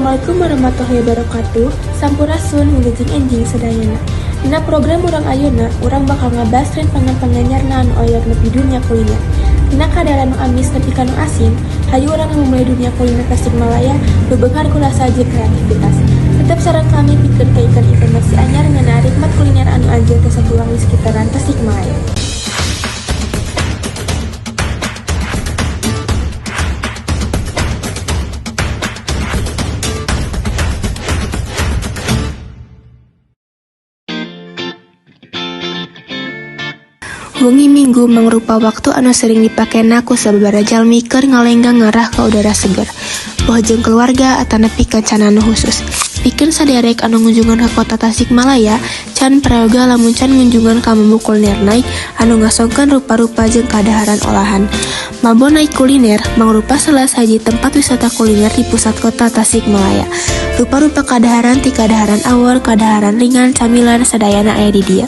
Assalamualaikum warahmatullahi wabarakatuh. Sampurasun wilujeng enjing sadayana. Dina program urang ayeuna, urang bakal ngabahas tren pangan-panganyarna anu oyot nepi dunia kuliner. Dina kadar anu amis nepi ka anu asin, hayu urang memulai dunia kuliner Tasikmalaya bebeunghar ku rasa jeung kreativitas. Tetep sareng kami pikeun kaikeun informasi anyar ngeunaan rikmat kuliner anu anjeun kasapulang di sekitaran Tasikmalaya. Wengi Minggu mangrupa waktu anu sering dipakena ku sababaraha jalmi keur ngalenggang ngarah ka udara seger. Boh jeung keluarga atau nepi ka can anu khusus. Pikeun saderek anu ngunjungan ka kota Tasikmalaya, can prayoga lamun can ngunjungan ka Mambo Kuliner Night anu ngasongkeun rupa-rupa jeung kadaharan olahan. Mambo Night Kuliner mangrupa salah sahiji tempat wisata kuliner di pusat kota Tasikmalaya. Rupa-rupa kadaharan ti kadaharan awor, kadaharan ringan, camilan sadayana aya di dieu.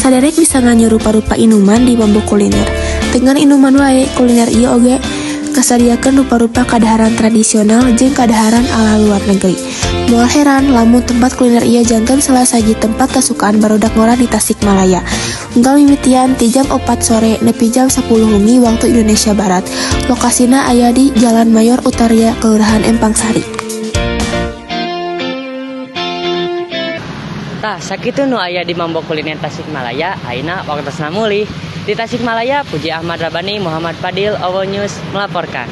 Saderek bisa nganyur rupa-rupa inuman di Mambo Kuliner. Dengan inuman wae, kuliner ieu oge kasadiakeun rupa-rupa kadaharan tradisional jeung kadaharan ala luar negeri. Moal heran lamun tempat kuliner ieu janten salah sahiji tempat kasukaan barudak ngora di Tasikmalaya. Unggal mimitian ti jam 4 sore nepi jam 10 wengi waktu Indonesia Barat. Lokasina aya di Jalan Mayor Utaria, Kelurahan Empang Sari. Tah, sakitu nu aya di Mambo Kuliner Tasikmalaya, ayeuna waktu mulih. Di Tasikmalaya, Puji Ahmad Rabani, Muhammad Fadil, Owo News melaporkan.